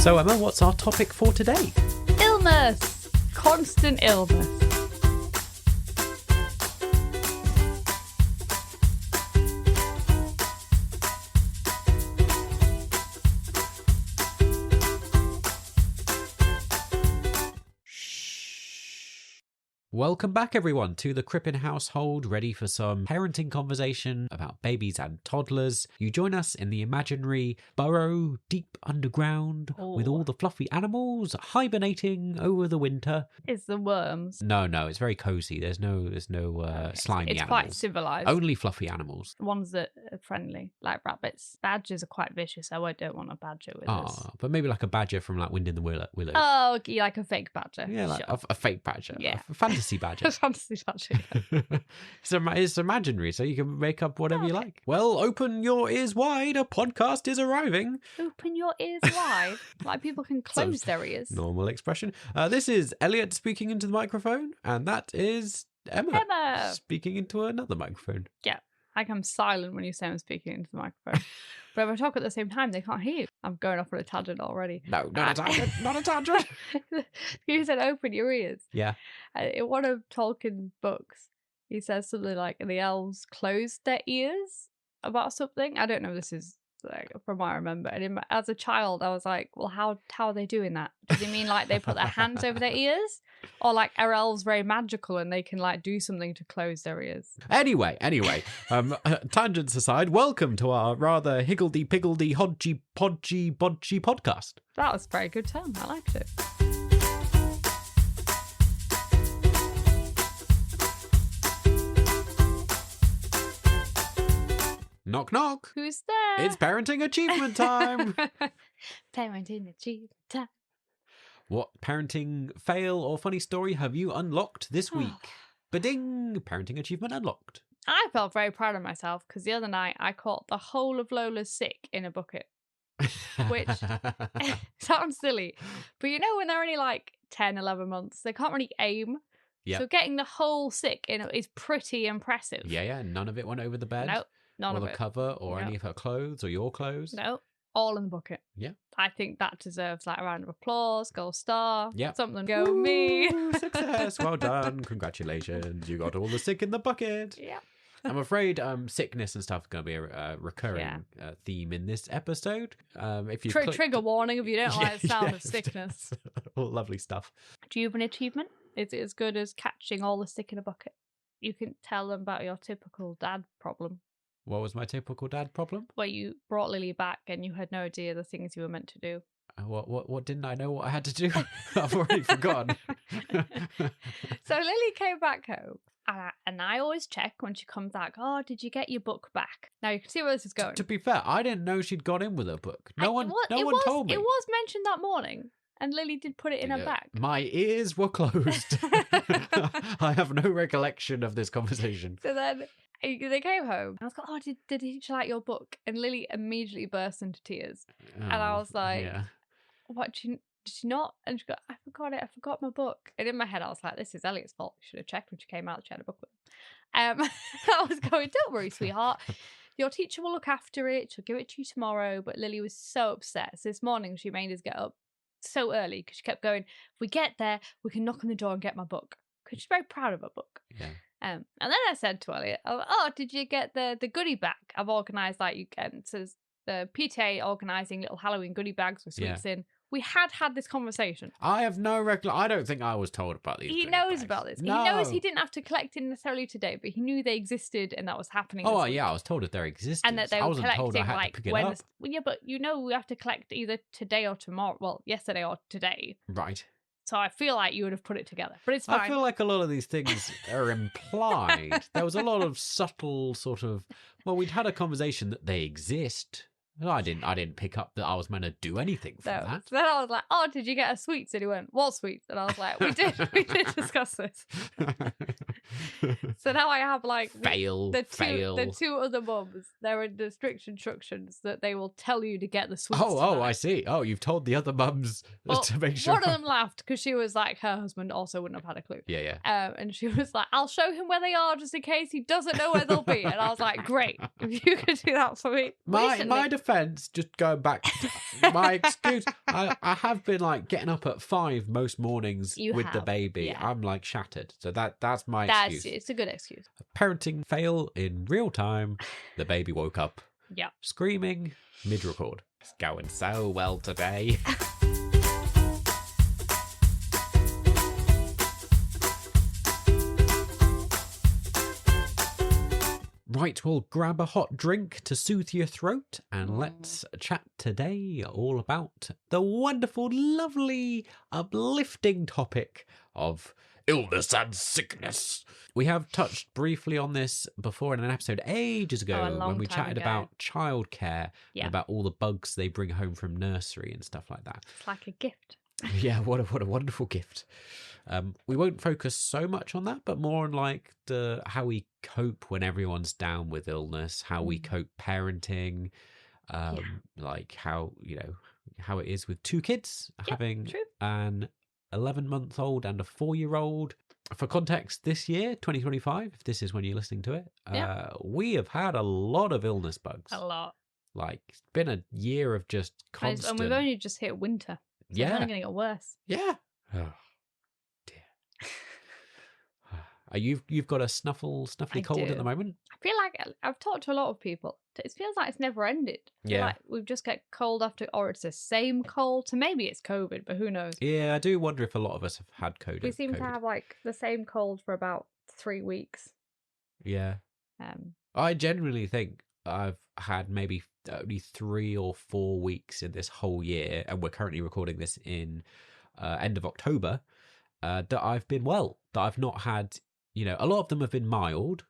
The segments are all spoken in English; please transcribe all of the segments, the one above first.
So Emma, what's our topic for today? Illness. Constant illness. Welcome back everyone to the Crippen household, ready for some parenting conversation about babies and toddlers. You join us in the imaginary burrow deep underground with all the fluffy animals hibernating over the winter. It's the worms. No, it's very cozy. There's no slimy It's animals. quite civilised. Only fluffy animals. Ones that are friendly, like rabbits. Badgers are quite vicious, so I don't want a badger with us. But maybe like a badger from like Wind in the Willows. Oh, like a fake badger. Yeah, like Sure. a fake badger. Yeah. A fantasy badger. Fantasy badger. It's imaginary, so you can make up whatever you like. Well, open your ears wide. A podcast is arriving. Open your ears wide. Like people can close their ears. Normal expression. This is Elliot speaking into the microphone, and that is Emma speaking into another microphone. Yeah. Like I'm silent when you say I'm speaking into the microphone. But if I talk at the same time, they can't hear you. I'm going off on a tangent already. No, not a tangent. Not a tangent. You said open your ears. Yeah. In one of Tolkien's books, he says something like the elves closed their ears about something. I don't know if this is like from what I remember. And as a child, I was like, well, how are they doing that? Does he mean like they put their hands over their ears? Or like are elves very magical and they can like do something to close their ears? Anyway, tangents aside, welcome to our rather higgledy-piggledy, hodgy-podgy-bodgy podcast. That was a very good term. I liked it. Knock, knock. Who's there? It's parenting achievement time. Parenting achievement time. What parenting fail or funny story have you unlocked this week? Ba-ding! Parenting achievement unlocked. I felt very proud of myself because the other night I caught the whole of Lola's sick in a bucket. Which sounds silly. But you know when they're only like 10, 11 months, they can't really aim. Yep. So getting the whole sick in is pretty impressive. Yeah. None of it went over the bed? Nope. None of it. Or the cover or any of her clothes or your clothes? No. All in the bucket. Yeah. I think that deserves like a round of applause, gold star. Yeah. Something go me. Success. Well done. Congratulations. You got all the sick in the bucket. Yeah. I'm afraid sickness and stuff is going to be a recurring theme in this episode. If you Trigger warning if you don't like the sound of sickness. All lovely stuff. Do you have an achievement? Is it as good as catching all the sick in a bucket? You can tell them about your typical dad problem. What was my typical dad problem? Where you brought Lily back and you had no idea the things you were meant to do. What didn't I know what I had to do? I've already forgotten. So Lily came back home. And I always check when she comes back, did you get your book back? Now you can see where this is going. To be fair, I didn't know she'd got in with her book. No one told me. It was mentioned that morning. And Lily did put it in her bag. My ears were closed. I have no recollection of this conversation. So then they came home. I was like, did he like your book? And Lily immediately burst into tears. And I was like, what, did she not? And she got, I forgot it. I forgot my book. And in my head, I was like, this is Elliot's fault. You should have checked when she came out. She had a book with her. I was going, don't worry, sweetheart. Your teacher will look after it. She'll give it to you tomorrow. But Lily was so upset. So this morning, she made us get up so early because she kept going, if we get there, we can knock on the door and get my book. Because she's very proud of her book. Yeah. And then I said to Elliot, did you get the goodie bag? I've organised like you can. So the PTA organising little Halloween goodie bags with sweets in. We had this conversation. I have no recollection. I don't think I was told about these. He knows about this. No. He knows he didn't have to collect it necessarily today, but he knew they existed and that was happening. Oh, yeah, I was told of their existence. And that they were collecting like when. Yeah, but you know we have to collect either today or tomorrow. Well, yesterday or today. Right. So I feel like you would have put it together, but it's fine. I feel like a lot of these things are implied. There was a lot of subtle sort of. Well, we'd had a conversation that they exist. I didn't pick up that I was meant to do anything from that. So then I was like, did you get a sweets? And he went, what sweets? And I was like, we did discuss this. So now I have like the two other mums. There are the strict instructions that they will tell you to get the sweets. Oh, I see. Oh, you've told the other mums to make sure. One of them laughed because she was like, her husband also wouldn't have had a clue. Yeah. And she was like, I'll show him where they are just in case he doesn't know where they'll be. And I was like, great, if you could do that for me. My defense, just going back to my excuse, I have been like getting up at 5 most mornings with the baby. Yeah. I'm like shattered. So that's my excuse. It's a good excuse. Parenting fail in real time. The baby woke up. Yeah. Screaming mid-record. It's going so well today. Right, we'll grab a hot drink to soothe your throat and let's chat today all about the wonderful, lovely, uplifting topic of illness and sickness. We have touched briefly on this before in an episode ages ago when we chatted about childcare and about all the bugs they bring home from nursery and stuff like that. It's like a gift. Yeah, what a wonderful gift. We won't focus so much on that, but more on like how we cope when everyone's down with illness, how we cope parenting, like how it is with 2 kids, having an 11-month-old and a 4-year-old. For context, this year, 2025, if this is when you're listening to it, we have had a lot of illness bugs. A lot. Like, it's been a year of just constant... And we've only just hit winter. So it's only going to get worse. Yeah. Oh, dear. You've got a snuffly cold at the moment? I feel like I've talked to a lot of people. It feels like it's never ended. I feel like we've just get cold after, or it's the same cold. So maybe it's COVID, but who knows? Yeah, I do wonder if a lot of us have had COVID. We seem to have like the same cold for about 3 weeks. Yeah. I genuinely think I've had maybe only 3 or 4 weeks in this whole year, and we're currently recording this in end of October, that I've been well, that I've not had, a lot of them have been mild,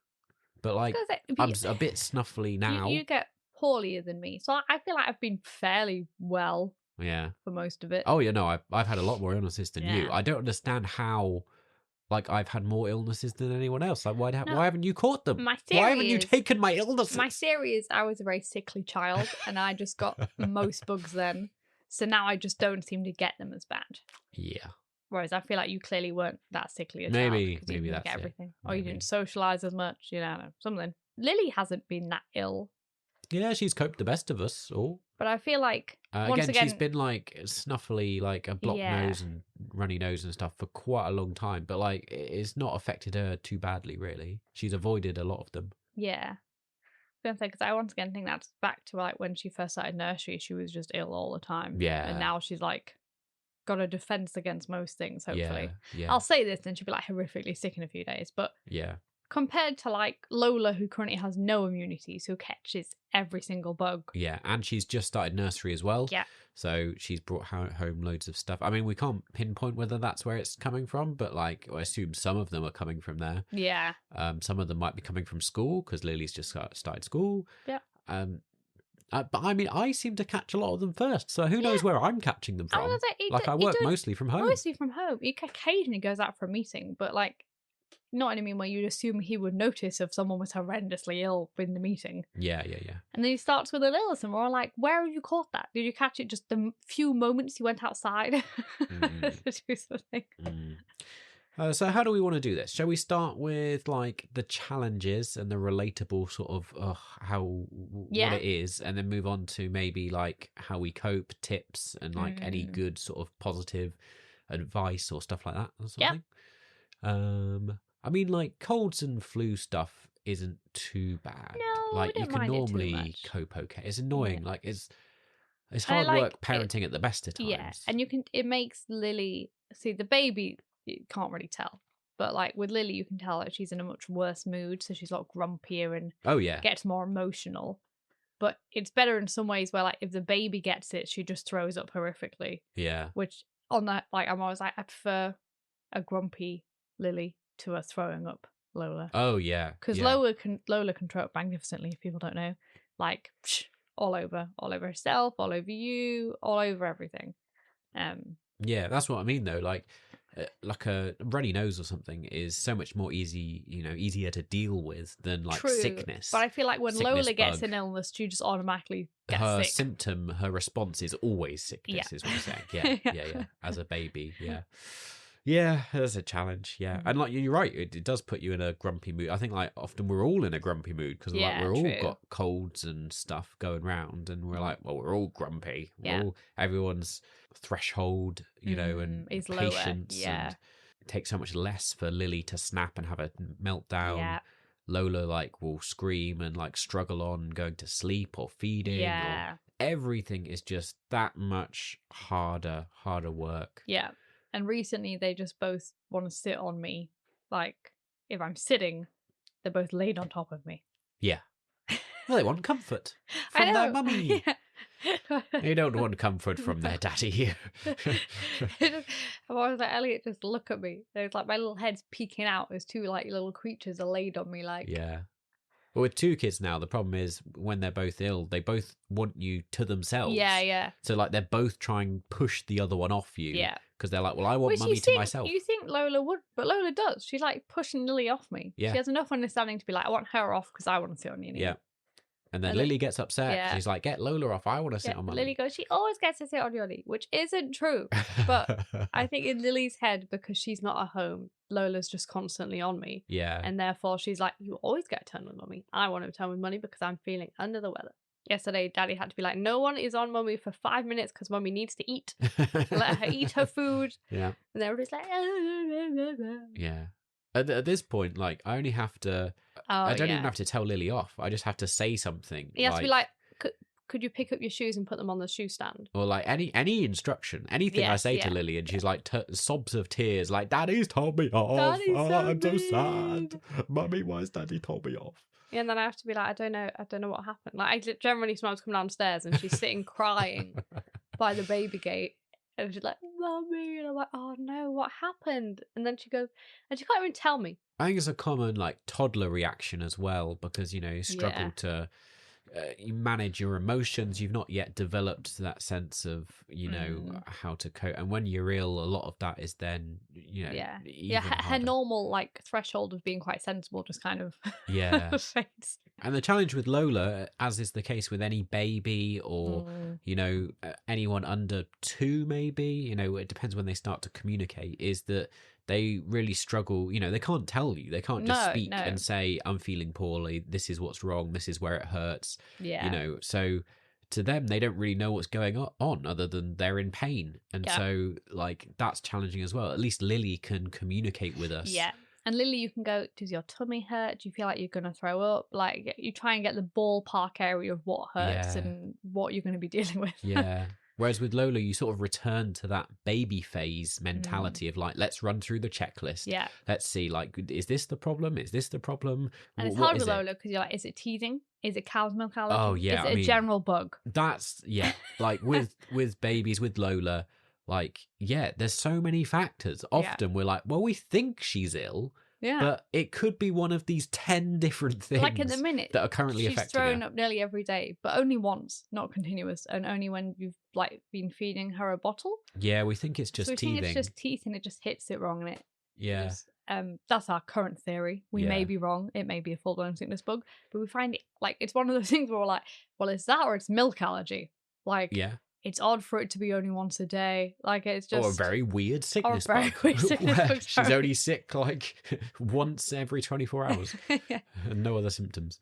but like I'm a bit snuffly now. You get poorlier than me, so I feel like I've been fairly well. Yeah. For most of it. Oh, I've had a lot more illnesses than you. I don't understand how. Like, I've had more illnesses than anyone else. Like, why haven't you caught them? Why haven't you taken my illnesses? My theory is I was a very sickly child, and I just got most bugs then. So now I just don't seem to get them as bad. Yeah. Whereas I feel like you clearly weren't that sickly a child. Maybe you didn't that's get everything. It. Or you didn't socialise as much, something. Lily hasn't been that ill. Yeah, she's coped the best of us all. But I feel like once again, she's been like snuffly, like a blocked nose and runny nose and stuff for quite a long time. But like, it's not affected her too badly, really. She's avoided a lot of them. Yeah, because I once again think that's back to like when she first started nursery. She was just ill all the time. Yeah, and now she's like got a defense against most things. Hopefully, yeah. I'll say this, and she'll be like horrifically sick in a few days. But yeah. Compared to like Lola, who currently has no immunity, so catches every single bug. Yeah, and she's just started nursery as well. Yeah. So she's brought home loads of stuff. I mean, we can't pinpoint whether that's where it's coming from, but like, I assume some of them are coming from there. Yeah. Some of them might be coming from school because Lily's just started school. Yeah. But I mean, I seem to catch a lot of them first, so who knows where I'm catching them from? I work mostly from home. Mostly from home. He occasionally goes out for a meeting, but like, not what I mean where you'd assume he would notice if someone was horrendously ill in the meeting. Yeah. And then he starts with an illness, and we're all like, where have you caught that? Did you catch it just the few moments you went outside to do something? So how do we want to do this? Shall we start with like the challenges and the relatable sort of what it is, and then move on to maybe like how we cope, tips, and like any good sort of positive advice or stuff like that or something? Yeah. I mean, like, colds and flu stuff isn't too bad. No, like, you can normally cope okay. It's annoying. Like, it's hard work parenting at the best of times. Yeah, and it makes Lily, see, the baby, you can't really tell. But, like, with Lily, you can tell that she's in a much worse mood, so she's a lot grumpier and gets more emotional. But it's better in some ways where, like, if the baby gets it, she just throws up horrifically. Yeah. Which, on that, like, I'm always like, I prefer a grumpy Lily to a throwing up Lola. Oh yeah, because Lola can throw up magnificently. If people don't know, like all over herself, all over you, all over everything. Yeah, that's what I mean though. Like a runny nose or something is so much more easier to deal with than like sickness. But I feel like when Lola gets an illness, she just automatically gets sick. Her response is always sickness. Is what I'm saying. Yeah. As a baby, yeah. Yeah, there's a challenge. Yeah, and like you're right, it does put you in a grumpy mood. I think like often we're all in a grumpy mood because like we're all got colds and stuff going round, and we're like, well, we're all grumpy. Everyone's threshold, and is patience, lower. and it takes so much less for Lily to snap and have a meltdown. Yeah. Lola like will scream and like struggle on going to sleep or feeding. Or everything is just that much harder work. Yeah. And recently they just both want to sit on me. Like, if I'm sitting, they're both laid on top of me. Yeah. Well, they want comfort from their mummy. They don't want comfort from their daddy. I was like, Elliot, just look at me. There's like my little head's peeking out. There's two like little creatures are laid on me like. Yeah. Well, with two kids now, the problem is when they're both ill, they both want you to themselves. Yeah. So like they're both trying to push the other one off you. Yeah. Because they're like, well, I want mummy to myself. You think Lola would, but Lola does. She's like pushing Lily off me. Yeah. She has enough understanding to be like, I want her off because I want to sit on you. Yeah. And then Lily gets upset. Yeah. She's like, get Lola off. I want to sit on mummy. Lily goes, she always gets to sit on your knee, which isn't true. But I think in Lily's head, because she's not at home, Lola's just constantly on me. Yeah. And therefore she's like, you always get a turn with mummy. I want a turn with mummy because I'm feeling under the weather. Yesterday, Daddy had to be like, no one is on mummy for 5 minutes because mummy needs to eat. Let her eat her food. Yeah. And everybody's like, yeah. At this point, like, I only have to, I don't even have to tell Lily off. I just have to say something. He has to be like, could you pick up your shoes and put them on the shoe stand? Or like any instruction, anything I say to Lily, and she's like sobs of tears, like, Daddy's told me off. I'm so sad. Mummy, why has Daddy told me off? Yeah, and then I have to be like, I don't know what happened. Like, I generally sometimes come downstairs and she's sitting crying by the baby gate. And she's like, Mummy. And I'm like, oh no, what happened? And then she goes, and she can't even tell me. I think it's a common like toddler reaction as well, because, you struggle to you manage your emotions. You've not yet developed that sense of, how to cope. And when you're ill, a lot of that is then, her normal like threshold of being quite sensible just kind of fades. And the challenge with Lola, as is the case with any baby or, anyone under 2 maybe, it depends when they start to communicate, is that they really struggle. They can't tell you. They can't just speak and say, I'm feeling poorly. This is what's wrong. This is where it hurts. Yeah. So to them, they don't really know what's going on other than they're in pain. And so like that's challenging as well. At least Lily can communicate with us. Yeah. And Lily, you can go, does your tummy hurt? Do you feel like you're going to throw up? Like, you try and get the ballpark area of what hurts and what you're going to be dealing with. Yeah. Whereas with Lola, you sort of return to that baby phase mentality of like, let's run through the checklist. Yeah. Let's see, like, is this the problem? Is this the problem? And it's hard with Lola because you're like, is it teething? Is it cow's milk allergy? Oh, yeah. Is it a general bug? That's, like with babies, with Lola, like, there's so many factors. Often we're like, well, we think she's ill. Yeah. But it could be one of these 10 different things like at the minute, that are currently affecting her. She's thrown up nearly every day, but only once, not continuous, and only when you've like been feeding her a bottle. Yeah, we think it's just teething. We think it's just teeth and it just hits it wrong. And that's our current theory. We may be wrong. It may be a full-blown sickness bug, but we find it like it's one of those things where we're like, well, it's that or it's milk allergy. Like, it's odd for it to be only once a day. Like, it's just... Or a very weird sickness bug. She's only sick, like, once every 24 hours. And no other symptoms.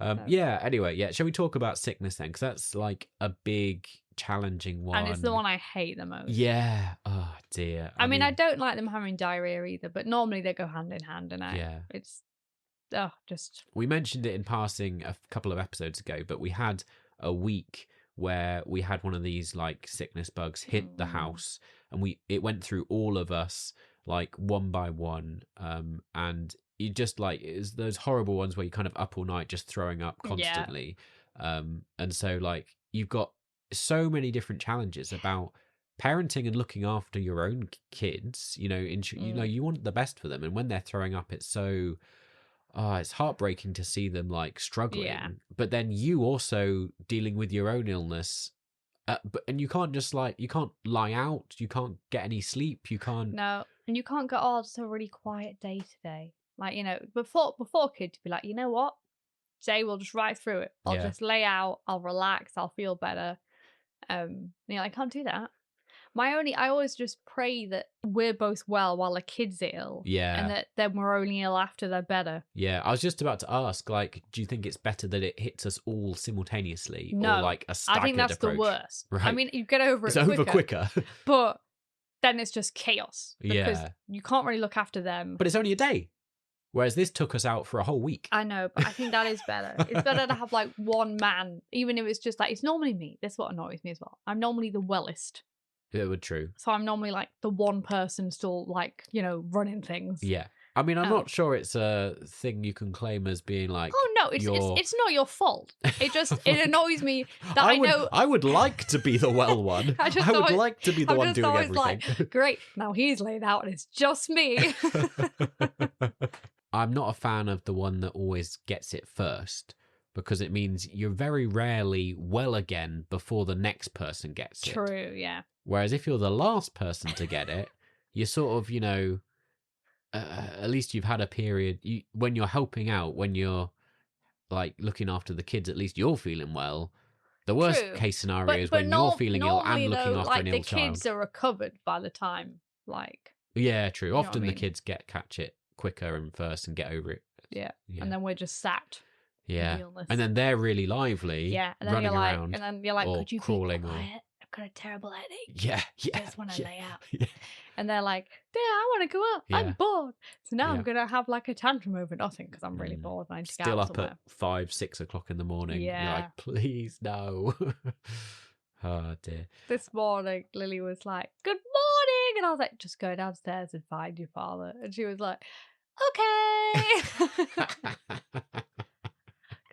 Anyway, shall we talk about sickness then? Because that's, like, a big, challenging one. And it's the one I hate the most. Yeah. Oh, dear. I mean, I don't like them having diarrhea either, but normally they go hand in hand, and it's... just... We mentioned it in passing a couple of episodes ago, but we had a week where we had one of these like sickness bugs hit the house, and it went through all of us like one by one, and you just like, it was those horrible ones where you kind of up all night just throwing up constantly. And so like you've got so many different challenges about parenting and looking after your own kids, you want the best for them, and when they're throwing up, it's so it's heartbreaking to see them like struggling. Yeah. But then you also dealing with your own illness, and you can't just like, you can't lie out, you can't get any sleep, you can't. No, and you can't go, oh, it's a really quiet day today. Like, before kids, be like, you know what? Today we'll just ride through it. I'll just lay out, I'll relax, I'll feel better. I can't do that. I always just pray that we're both well while the kid's ill. Yeah. And that then we're only ill after they're better. Yeah, I was just about to ask, like, do you think it's better that it hits us all simultaneously? No, or like a staggered I think that's approach? the worst. Right. I mean, you get over it It's over quicker. But then it's just chaos. Because Yeah. you can't really look after them. But it's only a day. Whereas this took us out for a whole week. I know, but I think that is better. It's better to have like one man, even if it's just like, it's normally me. That's what annoys me as well. I'm normally the wellest. It would true. So I'm normally like the one person still like, running things. Yeah. I mean, I'm not sure it's a thing you can claim as being like. Oh no, it's not your fault. It annoys me that I know. I would like to be the well one. I would like to be the one doing everything. Like, great, now he's laid out and it's just me. I'm not a fan of the one that always gets it first, because it means you're very rarely well again before the next person gets it. True, yeah. Whereas if you're the last person to get it, you're sort of, at least you've had a period when you're helping out, when you're like looking after the kids, at least you're feeling well. The worst case scenario is when you're feeling ill and looking after an ill child. The kids are recovered by the time, Yeah, true. Often the kids catch it quicker and first and get over it. Yeah. And then we're just sat. Yeah. And then they're really lively. Yeah. And then running around. And then you're like, could you crawling be quiet? I've got a terrible headache. Yeah. I just want to lay out. Yeah. And they're like, yeah, I want to go out. Yeah. I'm bored. So now I'm going to have like a tantrum over nothing because I'm really bored. And I need to Still get out up somewhere. at 5, 6 o'clock in the morning. Yeah. You're like, please, no. Oh, dear. This morning, Lily was like, good morning. And I was like, just go downstairs and find your father. And she was like, okay.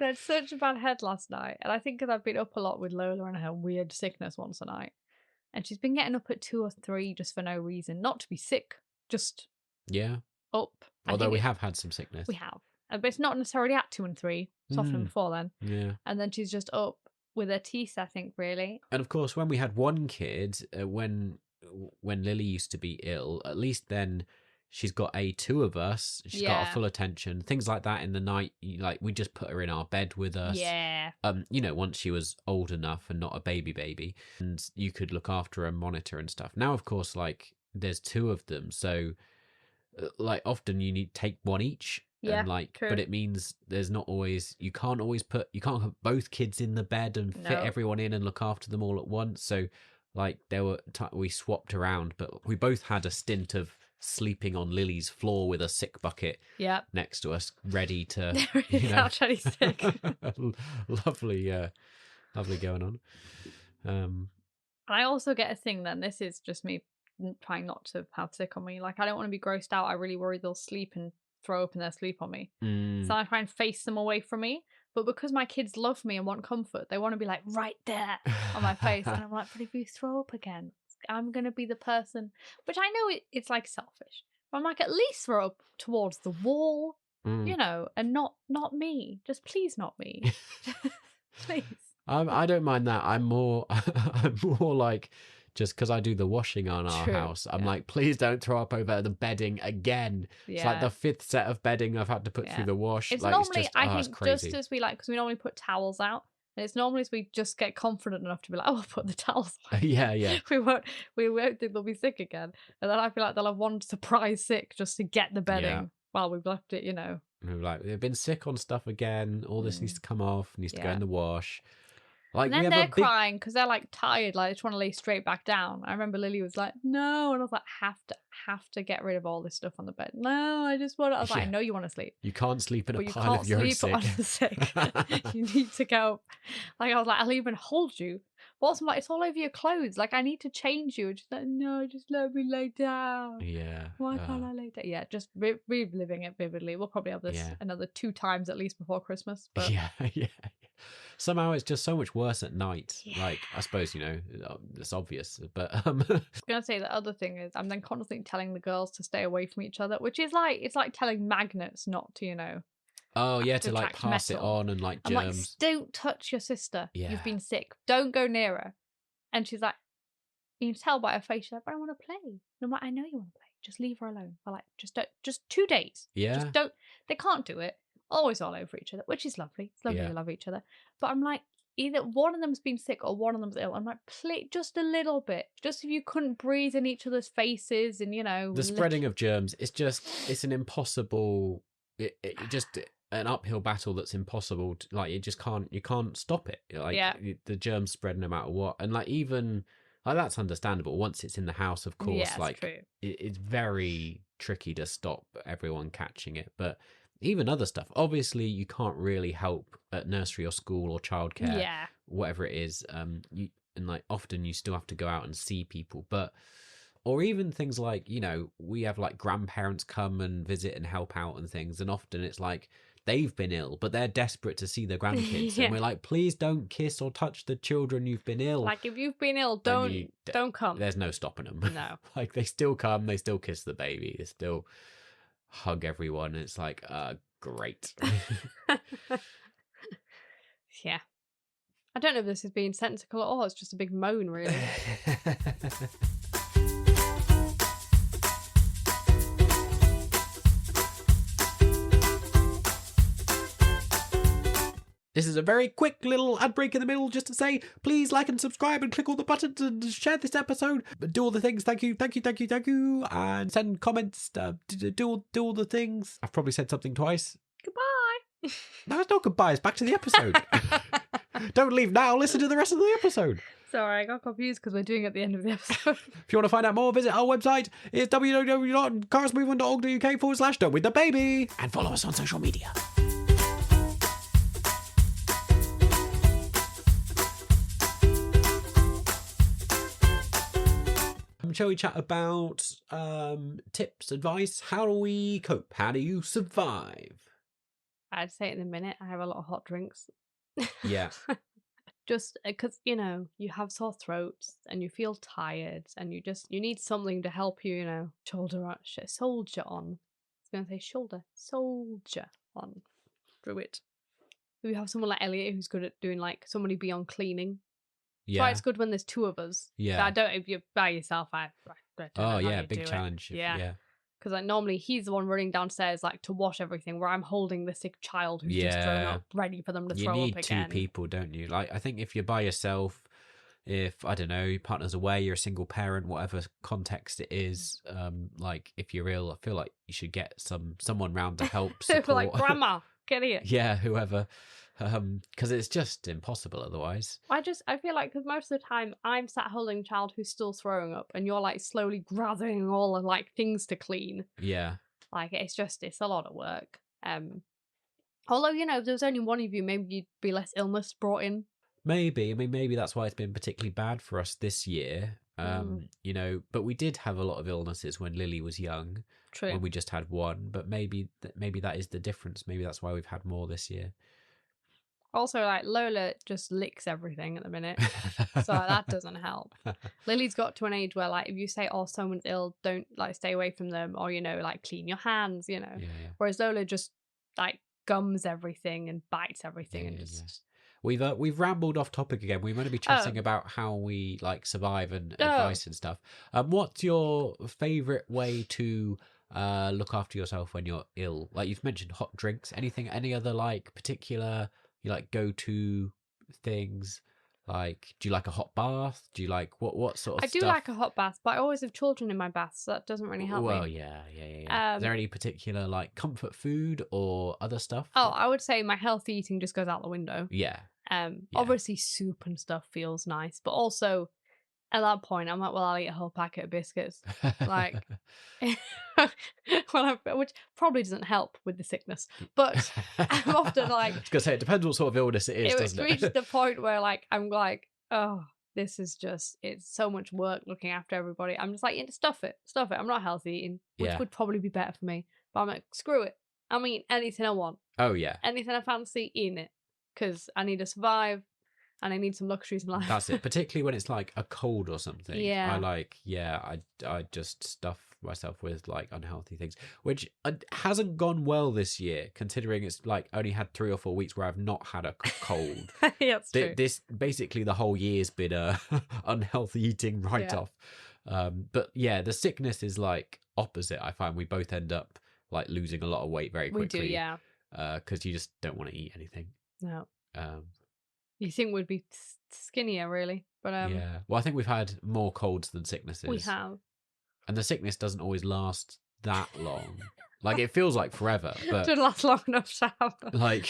I had such a bad head last night. And I think because I've been up a lot with Lola and her weird sickness once a night. And she's been getting up at 2 or 3 just for no reason. Not to be sick, just up. Although we have had some sickness. We have. But it's not necessarily at 2 and 3. It's often before then. Yeah. And then she's just up with her teeth, I think, really. And of course, when we had one kid, when Lily used to be ill, at least then she's got 2 of us. She's got our full attention. Things like that in the night, like we just put her in our bed with us. Yeah. Once she was old enough and not a baby, and you could look after her and monitor and stuff. Now, of course, like there's 2 of them, so like often you need take one each. Yeah, and true. But it means there's not always you can't have both kids in the bed and fit everyone in and look after them all at once. So like there were we swapped around, but we both had a stint of sleeping on Lily's floor with a sick bucket next to us, ready to actually sick. lovely going on. I also get a thing then. This is just me trying not to have sick on me. Like I don't want to be grossed out. I really worry they'll sleep and throw up in their sleep on me. So I try and face them away from me. But because my kids love me and want comfort, they want to be like right there on my face. And I'm like, but if you throw up again, I'm going to be the person, which I know it's like selfish. But I'm like, at least throw up towards the wall, and not me. Just please not me. Please. I don't mind that. I'm more like, just because I do the washing on our house, I'm like, please don't throw up over the bedding again. It's like the 5th set of bedding I've had to put through the wash. It's like, normally, it's just, I it's think, crazy. just as we because we normally put towels out. And it's normally as we just get confident enough to be like, oh, I'll put the towels away. Yeah. we won't think they'll be sick again. And then I feel like they'll have one surprise sick just to get the bedding while we've left it, And we're like, they've been sick on stuff again. All this needs to come off, needs to go in the wash. Like, and then they're crying because they're like tired, like they just want to lay straight back down. I remember Lily was like, no, and I was like, have to get rid of all this stuff on the bed. No, I just want to. I was like, I know you want to sleep. You can't sleep in a pile of your own sick. On the sick. You need to go. Like I was like, I'll even hold you. But also, I'm like, it's all over your clothes. Like I need to change you. And she's like, no, just let me lay down. Yeah. Why can't I lay down? Yeah, just reliving it vividly. We'll probably have this another 2 times at least before Christmas. But yeah. Somehow it's just so much worse at night. Like, I suppose, it's obvious, but I was going to say the other thing is I'm then constantly telling the girls to stay away from each other, which is like, it's like telling magnets not to, oh, yeah, to like pass metal. it on and like germs. I'm like, don't touch your sister. Yeah. You've been sick. Don't go near her. And she's like, you can tell by her face, she's like, but I want to play. And I'm like, I know you want to play. Just leave her alone. For like, just 2 days. Yeah. Just don't, they can't do it. Always all over each other, which is lovely. It's lovely to love each other. But I'm like, either one of them's been sick or one of them's ill. I'm like, please, just a little bit. Just if you couldn't breathe in each other's faces and, The spreading of germs, it's an impossible, just an uphill battle that's impossible. Like, you can't stop it. Like, the germs spread no matter what. And like, even, like, that's understandable. Once it's in the house, of course, like, it's very tricky to stop everyone catching it. But even other stuff, obviously you can't really help at nursery or school or childcare, whatever it is. And like, often you still have to go out and see people, or even things like, we have like grandparents come and visit and help out and things, and often it's like they've been ill but they're desperate to see their grandkids. And we're like, please don't kiss or touch the children who've been ill. Like, if you've been ill, don't come. There's no stopping them. No. Like, they still come, they still kiss the baby, they still hug everyone. It's like, great. Yeah. I don't know if this is being sensical at all. It's just a big moan, really. This is a very quick little ad break in the middle just to say, please like and subscribe and click all the buttons and share this episode. Do all the things. Thank you. And send comments. Do all the things. I've probably said something twice. Goodbye. No, it's not goodbye. It's back to the episode. Don't leave now. Listen to the rest of the episode. Sorry, I got confused because we're doing it at the end of the episode. If you want to find out more, visit our website. It's www.carsmovement.org.uk/don't with the baby. And follow us on social media. Shall we chat about tips, advice? How do we cope? How do you survive? I'd say in a minute, I have a lot of hot drinks. Yeah. Just because, you have sore throats and you feel tired and you need something to help you, soldier on. I was going to say soldier on through it. We have someone like Elliot who's good at doing like somebody beyond cleaning. Yeah. That's why it's good when there's two of us. Yeah. I don't, if you're by yourself, I don't know how you big do challenge. It. Yeah. Because like normally he's the one running downstairs like to wash everything, where I'm holding the sick child who's just thrown up, ready for them to throw up again. You need two people, don't you? Like, I think if you're by yourself, if, I don't know, your partner's away, you're a single parent, whatever context it is, like, if you're ill, I feel like you should get someone round to help support. Like, grandma, get here. Yeah, whoever. Because it's just impossible otherwise. I feel like, because most of the time I'm sat holding a child who's still throwing up and you're like slowly gathering all the like things to clean. Yeah. Like, it's a lot of work. Although, if there was only one of you, maybe you'd be less illness brought in. Maybe. I mean, maybe that's why it's been particularly bad for us this year. But we did have a lot of illnesses when Lily was young. True. When we just had one. But maybe that is the difference. Maybe that's why we've had more this year. Also, like, Lola just licks everything at the minute, so like, that doesn't help. Lily's got to an age where, like, if you say, "Oh, someone's ill," don't like stay away from them, or like clean your hands, Yeah. Whereas Lola just like gums everything and bites everything and just. Yeah. We've rambled off topic again. We're going to be chatting about how we like survive and advice and stuff. What's your favourite way to look after yourself when you're ill? Like, you've mentioned hot drinks. Any other like particular? You like go-to things? Like, do you like a hot bath? Do you like what sort of stuff? I do like a hot bath, but I always have children in my bath, so that doesn't really help me. Well, yeah. Is there any particular like comfort food or other stuff? Oh, I would say my healthy eating just goes out the window. Yeah. Obviously soup and stuff feels nice, but also at that point I'm like, well, I'll eat a whole packet of biscuits. Like, which probably doesn't help with the sickness, but I'm often like, I was gonna say, it depends what sort of illness it is, doesn't it? It's reached the point where like I'm like, oh, this is just, it's so much work looking after everybody. I'm just like, stuff it. I'm not healthy eating, which would probably be better for me, but I'm like, screw it, I'm eating anything I want. Oh yeah, anything I fancy, eating it, because I need to survive. And I need some luxuries in life. That's it. Particularly when it's like a cold or something. Yeah. I just stuff myself with like unhealthy things, which hasn't gone well this year, considering it's like only had 3 or 4 weeks where I've not had a cold. Yeah, that's true. This basically the whole year's been a unhealthy eating write-off. But yeah, the sickness is like opposite. I find we both end up like losing a lot of weight very quickly. We do, yeah. Because you just don't want to eat anything. No. You think we'd be skinnier, really. But yeah. Well, I think we've had more colds than sicknesses. we have. And the sickness doesn't always last that long. Like, it feels like forever, but Doesn't last long enough to have them. like,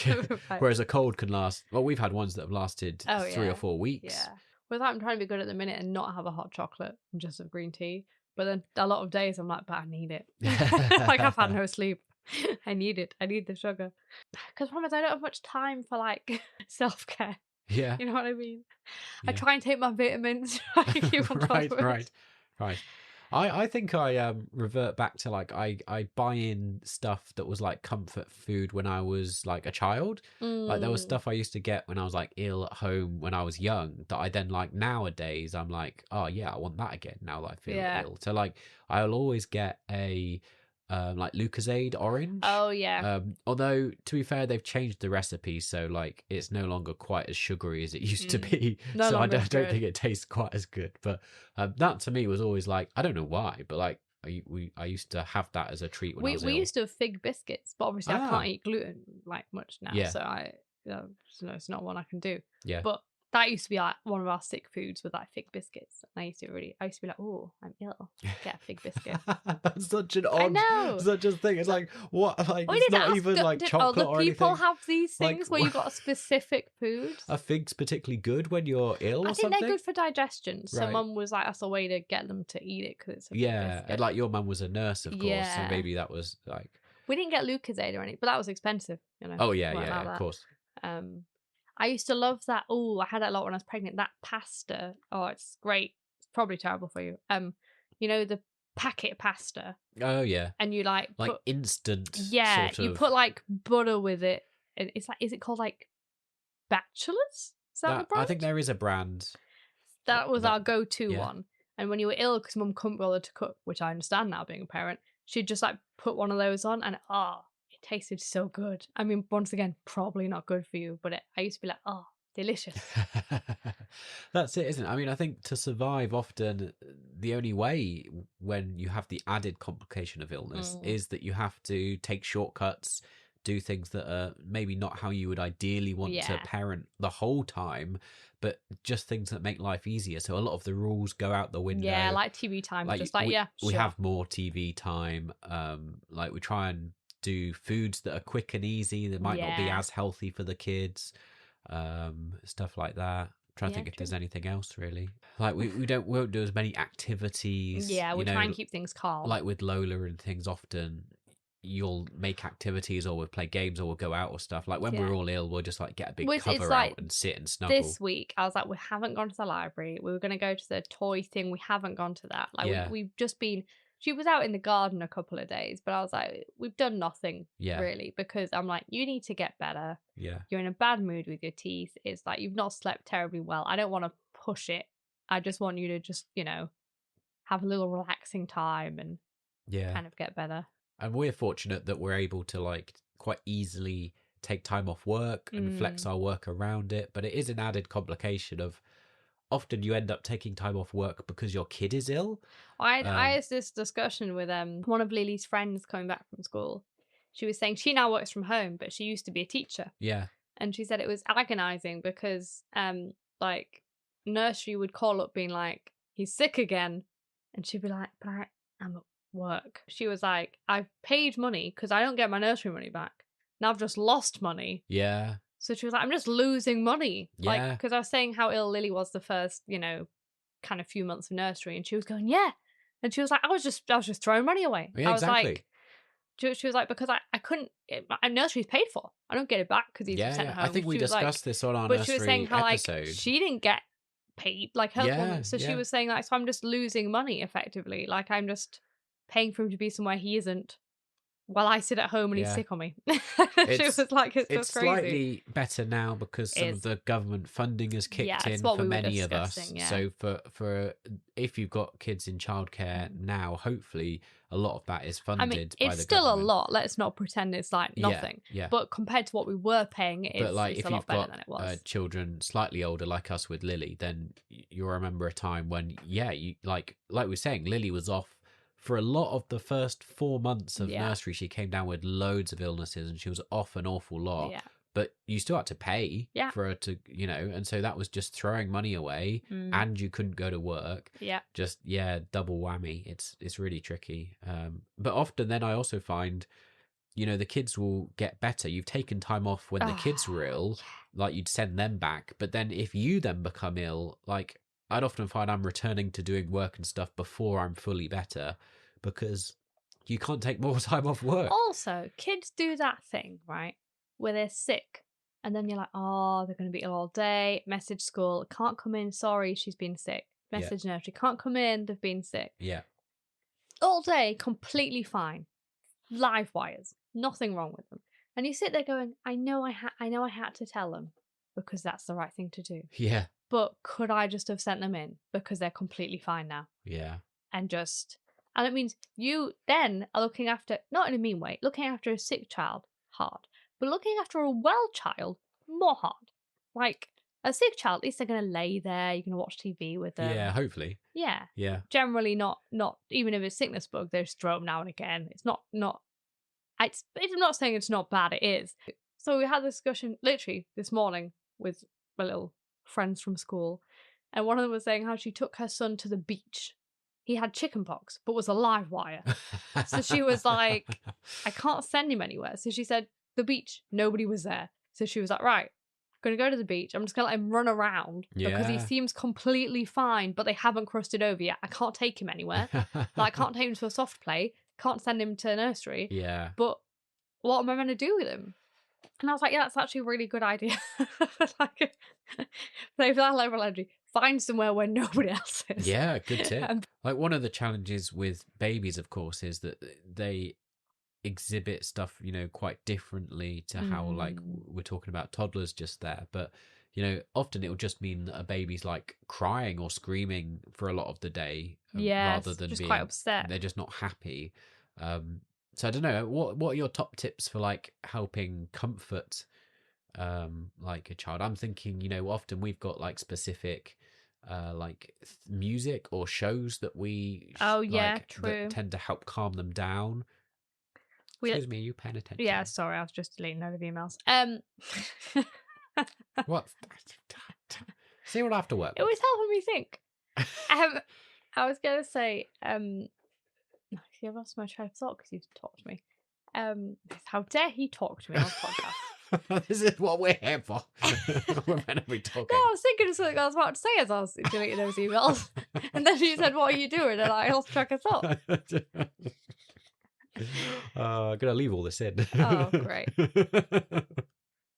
whereas a cold can last. Well, we've had ones that have lasted 3 or 4 weeks. Yeah. With that, I'm trying to be good at the minute and not have a hot chocolate and just have green tea. But then a lot of days I'm like, but I need it. Like, I've had no sleep. I need it. I need the sugar. Because the problem is I don't have much time for like self-care. Yeah. You know what I mean? Yeah. I try and take my vitamins. Right. I think I revert back to like I buy in stuff that was like comfort food when I was like a child. Like there was stuff I used to get when I was like ill at home when I was young that I then like nowadays I'm like, oh yeah, I want that again now that I feel ill. So like I'll always get a like Lucozade orange. Oh yeah. Although to be fair, they've changed the recipe, so like it's no longer quite as sugary as it used to be. So I don't think it tastes quite as good. But that to me was always like, I don't know why, but like I used to have that as a treat when I was ill. We used to have fig biscuits, but obviously I can't eat gluten like much now, so it's not one I can do. Yeah. But that used to be like one of our sick foods with like fig biscuits. And I used to be like, oh, I'm ill. Get a fig biscuit. That's such an odd, such a thing. It's like, what? Like, it's not even like chocolate or anything. Other people have these things where you've got a specific food. Are figs particularly good when you're ill or something? I think they're good for digestion. So Mum was like, that's a way to get them to eat it because it's a fig biscuit. And like your mum was a nurse, of course. So maybe that was like... We didn't get Lucozade or anything, but that was expensive, you know. Oh, yeah, of course. I used to love that. Oh, I had it a lot when I was pregnant. That pasta. Oh, it's great. It's probably terrible for you. You know, the packet pasta. Oh yeah. And you like put, instant. Yeah, sort of... you put like butter with it. And it's like, is it called like Bachelors? Is that the brand? I think there is a brand. That was our go-to one. And when you were ill, because Mum couldn't bother to cook, which I understand now being a parent, she'd just like put one of those on, and it tasted so good. I mean, once again, probably not good for you, but I used to be like, oh, delicious. That's it, isn't it? I mean, I think to survive often, the only way when you have the added complication of illness is that you have to take shortcuts, do things that are maybe not how you would ideally want to parent the whole time, but just things that make life easier. So a lot of the rules go out the window. Yeah, like TV time. We have more TV time. Like we try and do foods that are quick and easy that might not be as healthy for the kids. Stuff like that. Trying to think if there's anything else really. Like we won't do as many activities. Yeah, we try and keep things calm. Like with Lola and things, often you'll make activities or we'll play games or we'll go out or stuff. Like when we're all ill, we'll just like get a big cover out and sit and snuggle. This week I was like, we haven't gone to the library. We were going to go to the toy thing. We haven't gone to that. Like we've just been... She was out in the garden a couple of days, but I was like, we've done nothing really, because I'm like, you need to get better. Yeah. You're in a bad mood with your teeth. It's like, you've not slept terribly well. I don't want to push it. I just want you to just, have a little relaxing time and kind of get better. And we're fortunate that we're able to like quite easily take time off work and flex our work around it. But it is an added complication of often you end up taking time off work because your kid is ill. I had this discussion with one of Lily's friends coming back from school. She was saying she now works from home, but she used to be a teacher. Yeah. And she said it was agonizing because like nursery would call up being like, he's sick again. And she'd be like, but I'm at work. She was like, I've paid money because I don't get my nursery money back. Now I've just lost money. Yeah. So she was like, I'm just losing money. Yeah. Like, because I was saying how ill Lily was the first, kind of few months of nursery. And she was going, yeah. And she was like, I was just throwing money away. Yeah, I was exactly. like, she was like, because I couldn't, my nursery's paid for. I don't get it back because he's sent home. I think we discussed this on our nursery episode. But she was saying how, like, she didn't get paid, like, her woman. So she was saying, like, so I'm just losing money, effectively. Like, I'm just paying for him to be somewhere he isn't while I sit at home and he's sick on me. She was like, it's just crazy. Slightly better now because some of the government funding has kicked in for many of us. Yeah. So for if you've got kids in childcare now, hopefully a lot of that is funded by the government. It's still a lot. Let's not pretend it's like nothing. Yeah. But compared to what we were paying, it's a lot better than it was. Children slightly older like us with Lily, then you'll remember a time when, you like we were saying, Lily was off for a lot of the first 4 months of nursery. She came down with loads of illnesses and she was off an awful lot. Yeah. but you still had to pay for her to, and so that was just throwing money away, and you couldn't go to work. Just double whammy. It's really tricky. But often then I also find, the kids will get better. You've taken time off when the kids were ill, like you'd send them back, but then if you then become ill, like I'd often find I'm returning to doing work and stuff before I'm fully better, because you can't take more time off work. Also, kids do that thing, right, where they're sick, and then you're like, oh, they're going to be ill all day. Message school, can't come in, sorry, she's been sick. Message nursery, can't come in, they've been sick. Yeah. All day, completely fine. Live wires, nothing wrong with them. And you sit there going, I know I had to tell them because that's the right thing to do. Yeah. But could I just have sent them in because they're completely fine now? Yeah. And it means you then are looking after, not in a mean way, looking after a sick child, hard. But looking after a well child, more hard. Like, a sick child, at least they're going to lay there, you're going to watch TV with them. Yeah, hopefully. Yeah. Yeah. Generally not even if it's sickness bug, they just throw them now and again. It's not, I'm not saying it's not bad, it is. So we had this discussion literally this morning with my little friends from school, and one of them was saying how she took her son to the beach. He had chickenpox, but was a live wire. So she was like, I can't send him anywhere. So she said, the beach, nobody was there. So she was like, right, I'm going to go to the beach. I'm just going to let him run around because he seems completely fine, but they haven't crossed it over yet. I can't take him anywhere. I can't take him to a soft play. Can't send him to nursery. Yeah. But what am I going to do with him? And I was like, yeah, that's actually a really good idea. Like, if that level of energy, find somewhere where nobody else is. Yeah, good tip. Like, one of the challenges with babies, of course, is that they exhibit stuff, quite differently to how, like, we're talking about toddlers just there. But, often it'll just mean that a baby's, like, crying or screaming for a lot of the day. Rather than just being quite upset. They're just not happy. So I don't know, what are your top tips for, like, helping comfort like a child? I'm thinking, often we've got, like, specific like music or shows that we true, that tend to help calm them down. Excuse me, are you paying attention? Yeah, sorry, I was just deleting out of emails. What? See what I have to work it was helping me think. I was gonna say, see, I've lost my train of thought because you've talked to me. How dare he talk to me on the podcast? This is what we're here for. We're meant to be talking. No, I was thinking of something I was about to say as I was deleting those emails. And then you said, what are you doing? And I lost track of thought. I'm going to leave all this in. Oh, great.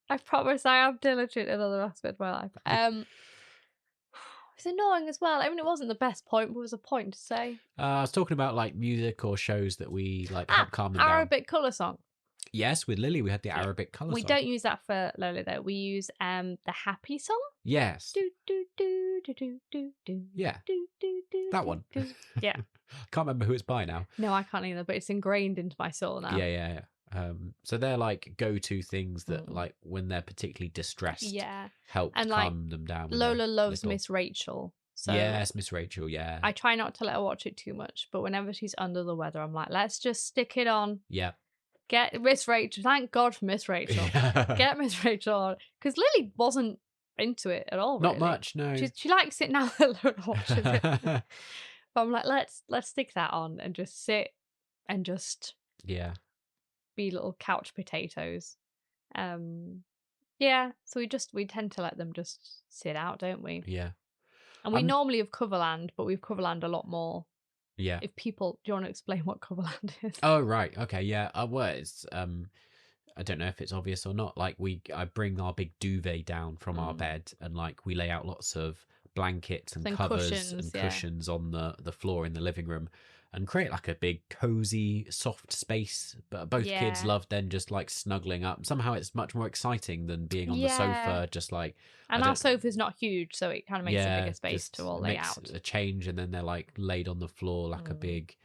I promise I am diligent in other aspects of my life. It's annoying as well. I mean, it wasn't the best point, but it was a point to say. I was talking about, like, music or shows that we, like, help calm them down. Arabic colour song. Yes, with Lily, we had the Arabic colour song. We don't use that for Lola, though. We use the happy song. Yes. Do, do, do, do, do, do, do. Yeah. Do, do, do, that one. Do. Yeah. Can't remember who it's by now. No, I can't either, but it's ingrained into my soul now. Yeah. So they're, like, go-to things that, like, when they're particularly distressed, help and, calm them down. Lola loves Miss Rachel. So yes, Miss Rachel, yeah. I try not to let her watch it too much, but whenever she's under the weather, I'm like, let's just stick it on. Yeah. Get Miss Rachel. Thank God for Miss Rachel. Get Miss Rachel on. Because Lily wasn't into it at all, really. Not much, no. She likes it now that Lola watches it. But I'm like, let's stick that on and just sit and just be little couch potatoes. Yeah, so we tend to let them just sit out, don't we? Yeah. And we normally have Coverland, but we've Coverland a lot more. Yeah. Do you want to explain what Coverland is? Oh, right. Okay, yeah. Well, it's, I don't know if it's obvious or not. Like, I bring our big duvet down from our bed, and, like, we lay out lots of blankets and covers and cushions on the floor in the living room, and create, like, a big cozy soft space. But both kids love then just, like, snuggling up. Somehow it's much more exciting than being on the sofa, just like. And our sofa's not huge, so it kind of makes a bigger space to all lay out. A change, and then they're, like, laid on the floor like a big,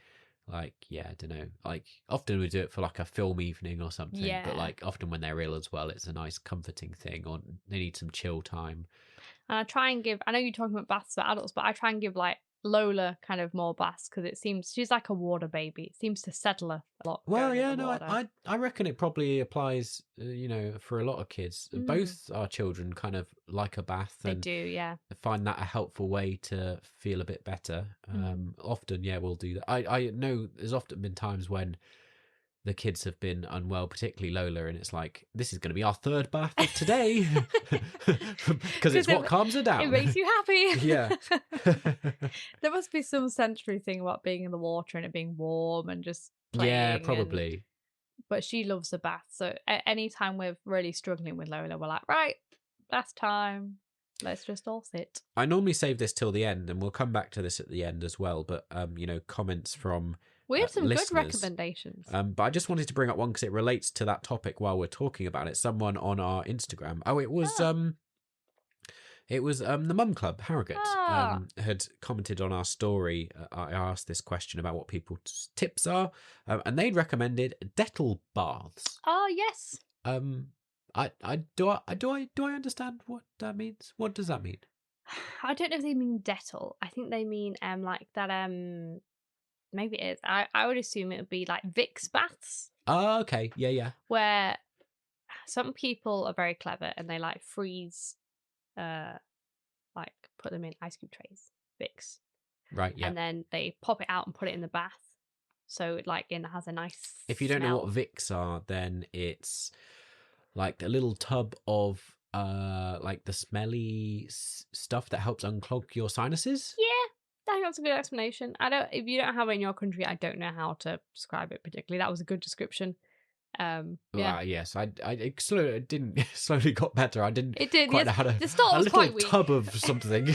like, I don't know, like, often we do it for, like, a film evening or something, but, like, often when they're ill as well, it's a nice comforting thing, or they need some chill time. And I try and give, I know you're talking about baths for adults, but I try and give, like, Lola kind of more baths because it seems she's like a water baby. It seems to settle her a lot. Well, yeah, no, I reckon it probably applies, for a lot of kids. Both our children kind of like a bath. They do, yeah. Find that a helpful way to feel a bit better. Often, yeah, we'll do that. I know there's often been times when the kids have been unwell, particularly Lola, and it's like, this is going to be our third bath of today because it's what calms her down. It makes you happy. Yeah. There must be some sensory thing about being in the water and it being warm and just playing. Yeah, probably. But she loves the bath. So anytime we're really struggling with Lola, we're like, right, bath time. Let's just all sit. I normally save this till the end, and we'll come back to this at the end as well. But, comments from we had some listeners. good recommendations. But I just wanted to bring up one because it relates to that topic while we're talking about it. Someone on our Instagram. Oh, it was the Mum Club, Harrogate, had commented on our story. I asked this question about what people's tips are, and they'd recommended Dettol baths. Oh, yes. Do I understand what that means? What does that mean? I don't know if they mean Dettol. I think they mean like that maybe it is. I would assume it would be like Vicks baths. Oh, okay. Yeah. Where some people are very clever and they like freeze like put them in ice cube trays, Vicks. Right, yeah. And then they pop it out and put it in the bath. So it has a nice If you don't smell. know what Vicks are, then it's like a little tub of like the smelly stuff that helps unclog your sinuses. Yeah, I think that's a good explanation. If you don't have it in your country, I don't know how to describe it particularly. That was a good description. Yeah. Yes, it slowly got better. I didn't. It did. Quite Yes, know how to, the start was quite weak. A little tub of something,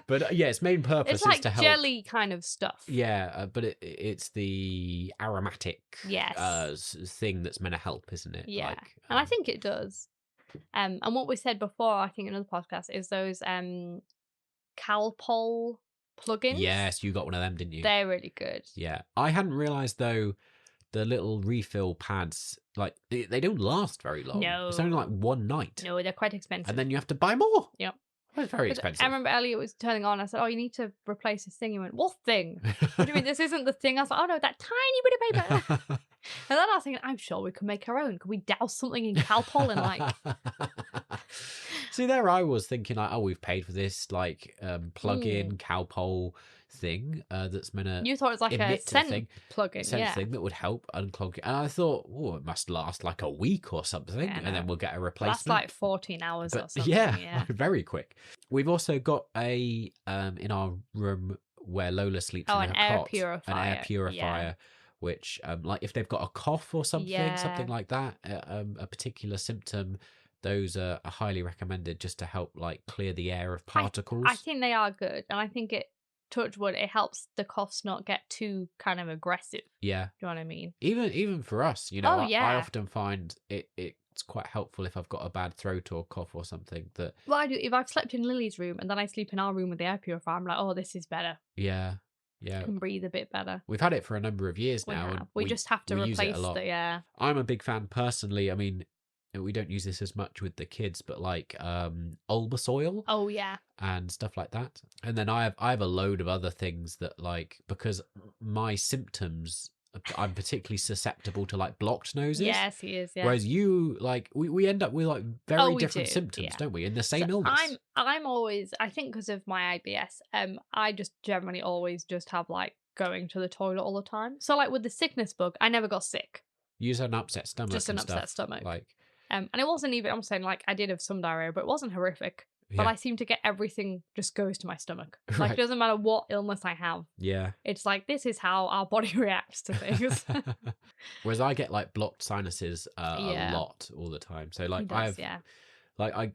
but yeah, its main purpose it's like is to help. jelly kind of stuff. Yeah, but it's the aromatic thing that's meant to help, isn't it? Yeah, and I think it does. And what we said before, I think in another podcast, is those Calpol plugins. Yes, you got one of them, didn't you? They're really good. Yeah, I hadn't realised though. The little refill pads, like they don't last very long. No, it's only like one night. No, they're quite expensive, and then you have to buy more. Yep, it's very expensive. I remember Elliot was turning on. I said, "Oh, you need to replace this thing." He went, "What thing? What do you mean this isn't the thing?" I was like, "Oh no, that tiny bit of paper." And then I was thinking, "I'm sure we could make our own. Could we douse something in Calpol and like?" See, there I was thinking like, "Oh, we've paid for this like plug-in Calpol thing that's meant to." You thought it was like a scent plug-in, thing that would help unclog it. And I thought, oh, it must last like a week or something, and then we'll get a replacement. That's like 14 hours or something. Yeah, very quick. We've also got in our room where Lola sleeps in her cot, an air purifier. Which, like, if they've got a cough or something like that, a particular symptom, those are highly recommended just to help, like, clear the air of particles. I think they are good, and I think touch wood, it helps the coughs not get too kind of aggressive. Yeah. Do you know what I mean? Even for us, I often find it's quite helpful if I've got a bad throat or cough or something. Well, I do. If I've slept in Lily's room and then I sleep in our room with the air purifier, I'm like, oh, this is better. Yeah. I can breathe a bit better. We've had it for a number of years now. And we just have to replace the. I'm a big fan personally. I mean, we don't use this as much with the kids, but like Olbus oil. Oh yeah. And stuff like that. And then I have a load of other things that, like, because my symptoms, I'm particularly susceptible to like blocked noses. Yes, he is. Yeah. Whereas you, like, we end up with like very different symptoms, don't we? In the same illness. I'm always, I think because of my IBS, I just generally always just have like going to the toilet all the time. So like with the sickness bug, I never got sick. You just had an upset stomach. Just an upset stomach. Like. And it wasn't even, I'm saying, like, I did have some diarrhea, but it wasn't horrific. Yeah. But I seem to get everything just goes to my stomach. Like, it doesn't matter what illness I have. Yeah. It's like, this is how our body reacts to things. Whereas I get, like, blocked sinuses a lot all the time. So, like,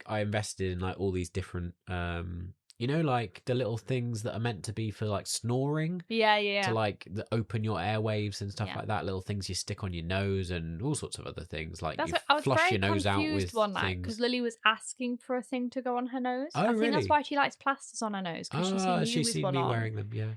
I invested in, like, all these different, like the little things that are meant to be for like snoring. Yeah. To like open your airwaves and stuff like that. Little things you stick on your nose and all sorts of other things. Like you flush your nose out with things. Because Lily was asking for a thing to go on her nose. Oh, I think that's why she likes plasters on her nose. Because she's seen me wearing them. Yeah.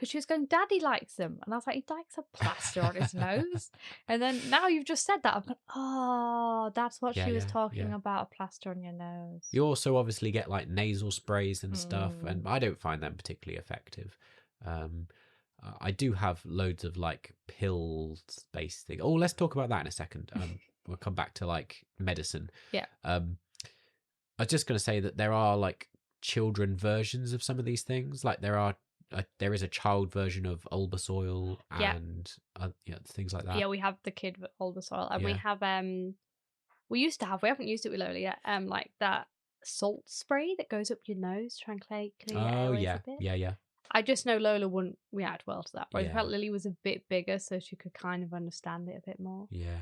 because she was going, Daddy likes them. And I was like, he likes a plaster on his nose. And then now you've just said that, I'm going, oh, that's what she was talking about, a plaster on your nose. You also obviously get like nasal sprays and stuff, and I don't find them particularly effective. I do have loads of like pills-based things. Oh, let's talk about that in a second. We'll come back to like medicine. Yeah. I was just going to say that there are like children versions of some of these things. Like there is a child version of Olbasol and things like that. Yeah, we have the kid with Olbasol, and we have we haven't used it with Lola yet. Like that salt spray that goes up your nose, try and clear your airways a bit. Yeah. I just know Lola wouldn't react well to that. Whereas I felt Lily was a bit bigger, so she could kind of understand it a bit more. Yeah.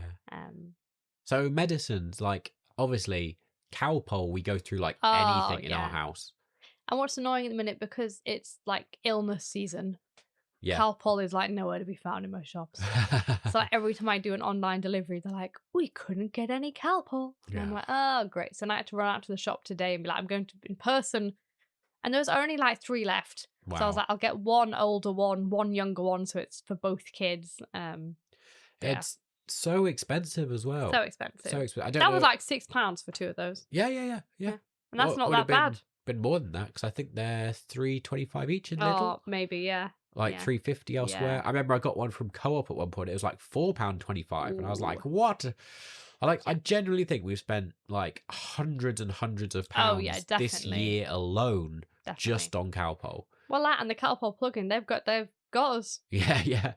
So medicines, like obviously Calpol, we go through like anything in our house. And what's annoying at the minute, because it's like illness season, yeah, Calpol is like nowhere to be found in most shops. So like, every time I do an online delivery, they're like, we couldn't get any Calpol. And I'm like, oh, great. So now I had to run out to the shop today and be like, I'm going to in person. And there was only like 3 left. Wow. So I was like, I'll get one older one younger one, so it's for both kids. It's so expensive as well. So expensive. I don't know. Was like £6 for 2 of those. Yeah. And that's not that bad. Been more than that, because I think they're $3.25 each in Lidl. Oh, maybe, yeah. Like $3.50 elsewhere. Yeah. I remember I got one from Co-op at one point. It was like £4.25, and I was like, "What?" I genuinely think we've spent like hundreds and hundreds of pounds this year alone just on Calpol. Well, that and the Calpol plugin, they've got us. Yeah.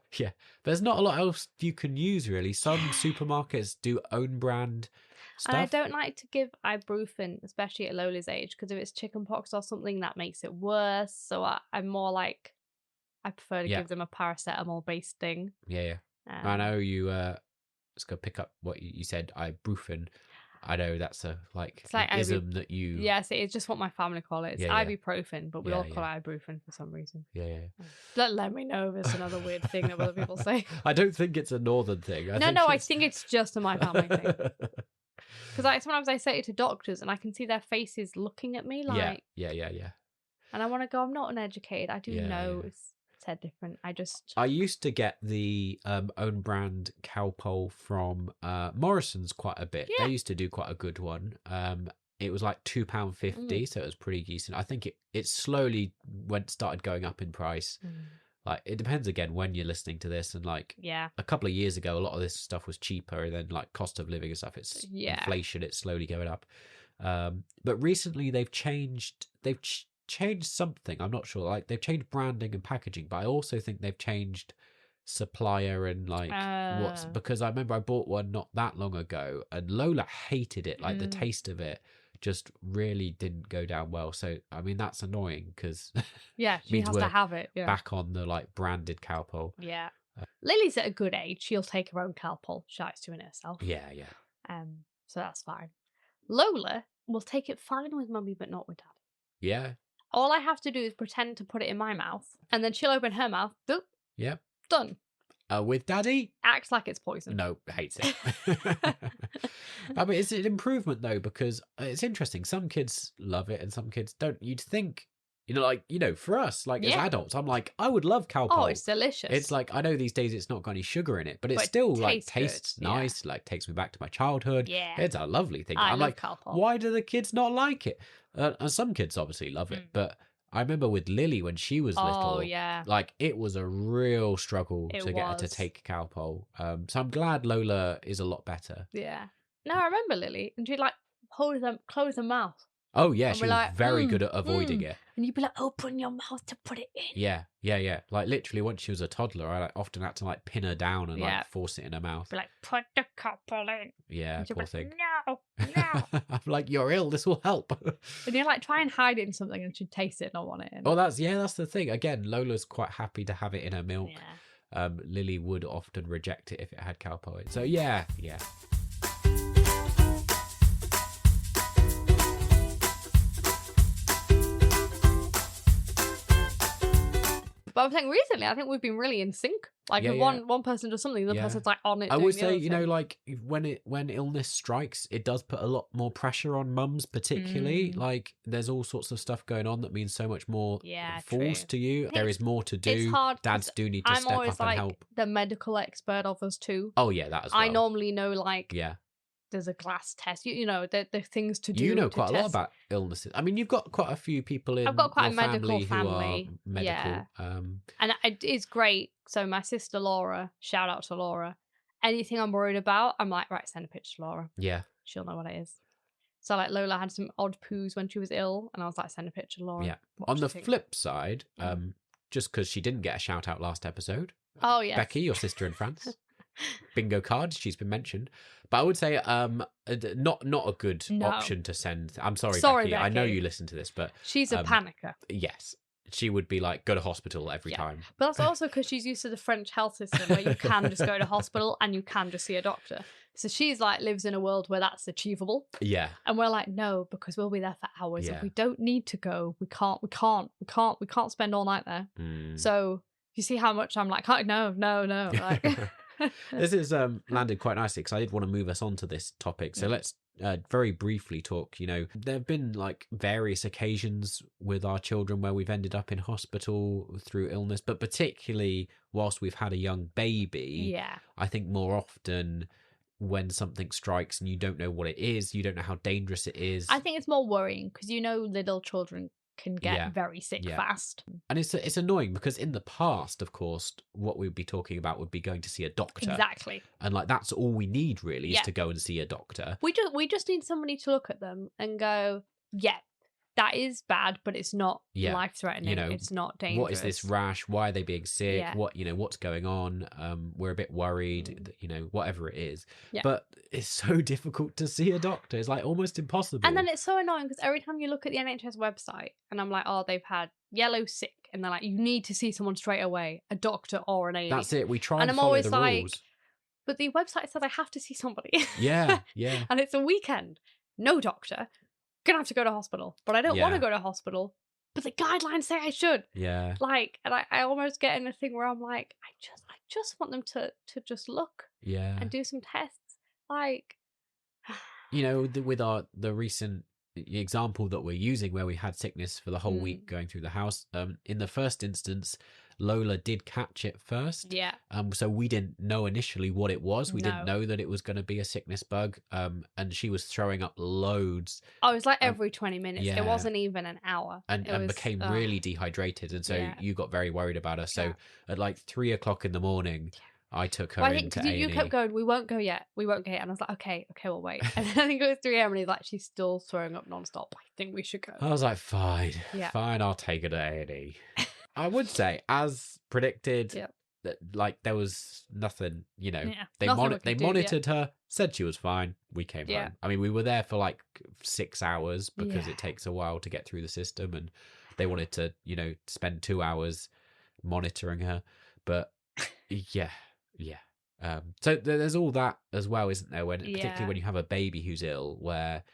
There's not a lot else you can use really. Some supermarkets do own brand stuff. And I don't like to give ibuprofen, especially at Lola's age, because if it's chickenpox or something, that makes it worse. So I'm more like, I prefer to give them a paracetamol based thing. Yeah. I know you. Let's go pick up what you said. Ibuprofen. I know that's a it's like ism that you. Yes, it's just what my family call it. It's ibuprofen, but we all call it ibuprofen for some reason. Yeah. Don't let me know if it's another weird thing that other people say. I don't think it's a northern thing. I think it's just a my family thing. Because sometimes I say it to doctors and I can see their faces looking at me like... Yeah. And I want to go, I'm not uneducated. I do know it's said different. I used to get the own brand Calpol from Morrison's quite a bit. They used to do quite a good one. It was like £2.50, so it was pretty decent. I think it slowly started going up in price. Like, it depends again when you're listening to this, and like a couple of years ago a lot of this stuff was cheaper, and then like cost of living and stuff, it's inflation, it's slowly going up. But recently they've changed something. I'm not sure, like they've changed branding and packaging, but I also think they've changed supplier and like because I remember I bought one not that long ago and Lola hated it. Like the taste of it just really didn't go down well. So I mean, that's annoying because she has to have it back on the like branded Calpol. Lily's at a good age, she'll take her own Calpol. She likes doing it herself. So that's fine. Lola will take it fine with mummy but not with daddy. All I have to do is pretend to put it in my mouth, and then she'll open her mouth. Boop. Done. With daddy? Acts like it's poison. No, hates it. I mean, it's an improvement though, because it's interesting. Some kids love it and some kids don't. You'd think, for us, like as adults, I'm like, I would love Calpol. Oh, it's delicious. It's like, I know these days it's not got any sugar in it, but it still like tastes nice, like takes me back to my childhood. It's a lovely thing. I'm like, Calpol. Why do the kids not like it? And some kids obviously love it, but I remember with Lily when she was little, like it was a real struggle to get her to take Calpol. So I'm glad Lola is a lot better. Yeah. No, I remember Lily, and she'd like close her mouth. Oh yeah, she was very good at avoiding it. And you'd be like, open your mouth to put it in. Yeah. Like literally, once she was a toddler, I often had to like pin her down and like force it in her mouth. Be like, put the Calpol in. Yeah, poor thing. No. I'm like, you're ill. This will help. And you're like, try and hide it in something, and she'd taste it and not want it in. Oh, that's the thing. Again, Lola's quite happy to have it in her milk. Lily would often reject it if it had Calpol in. So yeah. But I'm saying recently, I think we've been really in sync. Like, if one person does something, the other person's like on it. I would say, you know, like when illness strikes, it does put a lot more pressure on mums, particularly. Like, there's all sorts of stuff going on that means so much more falls to you. There is more to do. It's hard. Dads do need to step up and help. The medical expert of us too. Oh yeah, that as well. I normally know there's a glass test. You know, the things to do. You know quite a lot about illnesses. I mean, you've got quite a few people in. I've got quite a medical family. Who are medical. And it's great. So my sister Laura, shout out to Laura. Anything I'm worried about, I'm like, right, send a picture to Laura. Yeah, she'll know what it is. So like Lola had some odd poos when she was ill, and I was like, send a picture to Laura. Yeah. On the flip side, just because she didn't get a shout out last episode. Oh yeah, Becky, your sister in France. Bingo card, she's been mentioned, but I would say not a good option to send. I'm sorry Becky. I know you listen to this, but she's a panicker. Yes, she would be like, go to hospital every time. But that's also because she's used to the French health system where you can just go to hospital and you can just see a doctor. So she's like lives in a world where that's achievable. Yeah. And we're like, no, because we'll be there for hours. If we don't need to go, we can't spend all night there. So you see how much I'm like, no. Like this is landed quite nicely because I did want to move us on to this topic. So let's very briefly talk. You know, there have been like various occasions with our children where we've ended up in hospital through illness, but particularly whilst we've had a young baby, I think more often when something strikes and you don't know what it is, you don't know how dangerous it is. I think it's more worrying because little children can get very sick fast. And it's annoying because in the past, of course, what we'd be talking about would be going to see a doctor. Exactly. And like that's all we need really is to go and see a doctor. We just need somebody to look at them and go, that is bad, but it's not life-threatening. You know, it's not dangerous. What is this rash? Why are they being sick? Yeah. What's going on? We're a bit worried, whatever it is. Yeah. But it's so difficult to see a doctor. It's like almost impossible. And then it's so annoying because every time you look at the NHS website and I'm like, oh, they've had yellow sick. And they're like, you need to see someone straight away, a doctor or an A&E. That's it. We try and follow the rules. But the website says I have to see somebody. Yeah. And it's a weekend. No doctor. Gonna have to go to hospital, but I don't want to go to hospital, but the guidelines say I should. Yeah. Like, and I almost get in a thing where I'm like, I just want them to just look and do some tests. Like, with the recent example that we're using where we had sickness for the whole week going through the house, in the first instance Lola did catch it first. Yeah. So we didn't know initially what it was. We didn't know that it was going to be a sickness bug. And she was throwing up loads. Oh, it was like every 20 minutes. Yeah. It wasn't even an hour. And became really dehydrated. And so you got very worried about her. So at like 3 o'clock in the morning, I took her into A&E. You kept going, we won't go yet. We won't go yet. And I was like, okay, we'll wait. And then I think it was 3 a.m. and he's like, she's still throwing up nonstop. I think we should go. I was like, fine, I'll take her to A&E. I would say, as predicted, that like there was nothing, they monitored her, said she was fine. We came home. I mean, we were there for like 6 hours because it takes a while to get through the system, and they wanted to, spend 2 hours monitoring her. But so there's all that as well, isn't there? Particularly when you have a baby who's ill, where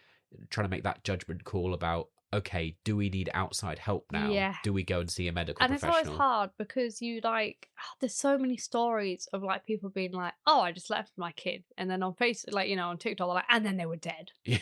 trying to make that judgment call about, okay, do we need outside help now? Yeah. Do we go and see a medical professional? And it's always hard because there's so many stories of like people being like, oh, I just left my kid. And then on Facebook, on TikTok, they're like, and then they were dead. Yeah.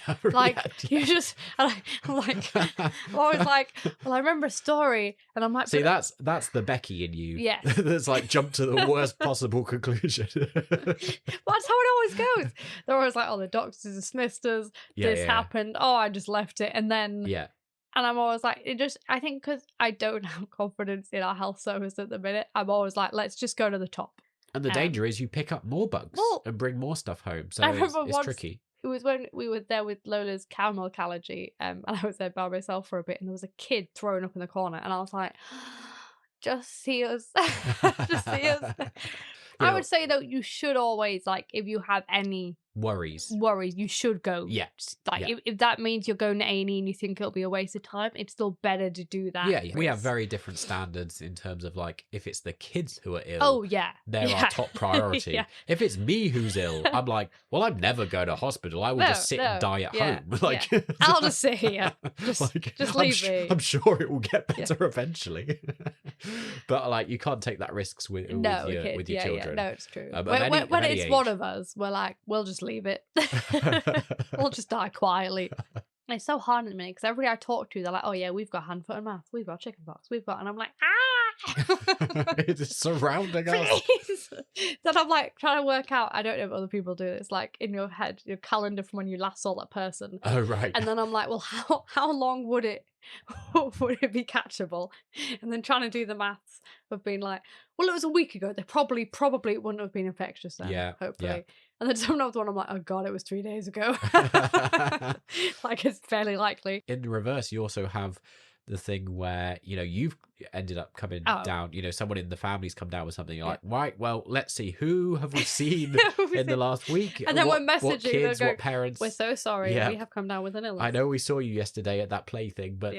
You just, I'm always like, well, I remember a story and I'm like, see, that's the Becky in you. Yes. That's like jumped to the worst possible conclusion. Well, that's how it always goes. They're always like, oh, the doctors dismissed us. This happened. Oh, I just left it. And then. Yeah. And I'm always like, I think because I don't have confidence in our health service at the minute, I'm always like, let's just go to the top. And the danger is you pick up more bugs and bring more stuff home. So it's tricky. It was when we were there with Lola's cow milk allergy, and I was there by myself for a bit, and there was a kid throwing up in the corner, and I was like, just see us. Just see us. I would say, though, you should always, like, if you have any worries, you should go. Yeah. Like if that means you're going to A&E and you think it'll be a waste of time, it's still better to do that. Yeah, we have very different standards in terms of like if it's the kids who are ill. Oh yeah, they're our top priority. Yeah. If it's me who's ill, I'm like, well, I'm never going to hospital. I will just sit and die at home. Like, I'll just sit here. Just leave me. I'm sure it will get better eventually. But like, you can't take that risks with your children. Yeah. No, it's true. When it's age, one of us, we're like, we'll just leave it. We'll just die quietly. It's so hard at me because everybody I talk to, they're like, oh yeah, we've got hand, foot and mouth, we've got chickenpox, and I'm like, it's surrounding us. Then I'm like trying to work out, I don't know if other people do this, like in your head, your calendar from when you last saw that person. Oh right. And then I'm like, well, how long would it be catchable? And then trying to do the maths of being like, well, it was a week ago. They probably wouldn't have been infectious then. Yeah. Hopefully. Yeah. And then sometimes when I'm like, oh god, it was 3 days ago. Like it's fairly likely. In reverse, you also have the thing where, you know, you've ended up coming down, you know, someone in the family's come down with something. You're like, right, well, let's see, who have we seen in the last week? And then we're messaging, what kids, what parents? We're so sorry, we have come down with an illness. I know we saw you yesterday at that play thing, but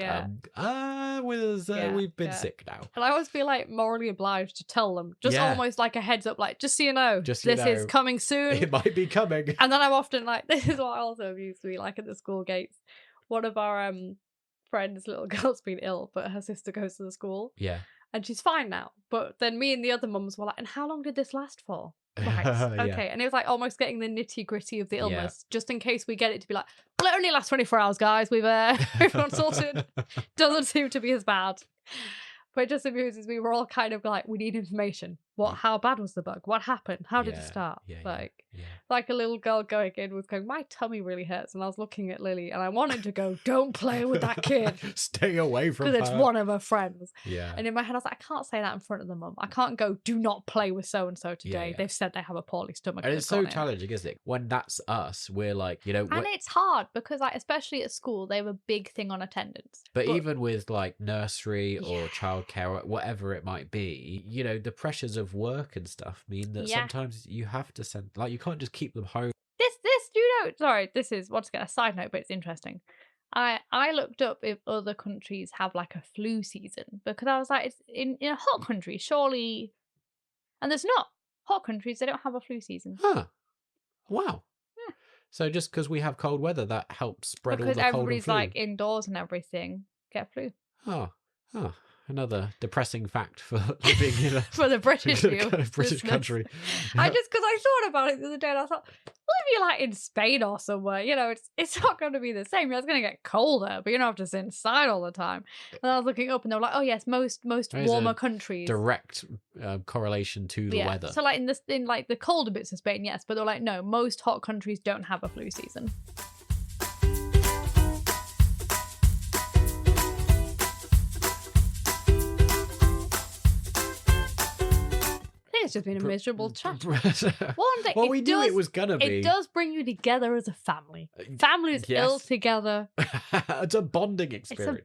we've been sick now. And I always feel like morally obliged to tell them, just almost like a heads up, like, just so you know, this is coming soon. It might be coming. And then I'm often like, this is what I also used to be like at the school gates. One of our friend's little girl's been ill, but her sister goes to the school. Yeah. And she's fine now. But then me and the other mums were like, and how long did this last for? Right. Okay. And it was like almost getting the nitty gritty of the illness, just in case we get it to be like, well, it only lasts 24 hours, guys. We've everyone's sorted. Doesn't seem to be as bad. But it just amuses me. We're all kind of like, we need information. How bad was the bug? What happened? How did it start? Like a little girl going in was going, my tummy really hurts. And I was looking at Lily and I wanted to go, don't play with that kid. Stay away from her. Because it's one of her friends. Yeah. And in my head, I was like, I can't say that in front of the mum. I can't go, do not play with so-and-so today. They've said they have a poorly stomach. And it's so challenging, isn't it? When that's us, we're like, you know. And it's hard because, like, especially at school, they have a big thing on attendance. But even with like nursery or childcare or whatever it might be, you know, the pressures of work and stuff mean that sometimes you have to send, like, you can't just keep them home. This is once again a side note, but it's interesting. I looked up if other countries have like a flu season because I was like, it's in a hot country, surely, and there's not. Hot countries, they don't have a flu season. Huh. Wow. Yeah. So just because we have cold weather, that helps spread all the cold and flu. Because everybody's like indoors and everything, get flu. Oh. Another depressing fact for living in a for the British British country. I thought about it the other day and I thought, well, if you're like in Spain or somewhere, you know, it's not going to be the same. It's going to get colder, but you don't have to sit inside all the time. And I was looking up and they were like, oh yes, most warmer countries. Direct correlation to the weather. So like in like the colder bits of Spain, yes, but they're like, no, most hot countries don't have a flu season. It's just been a miserable chat. One thing, well, we knew it was gonna be. It does bring you together as a family. Families ill together. It's a bonding experience.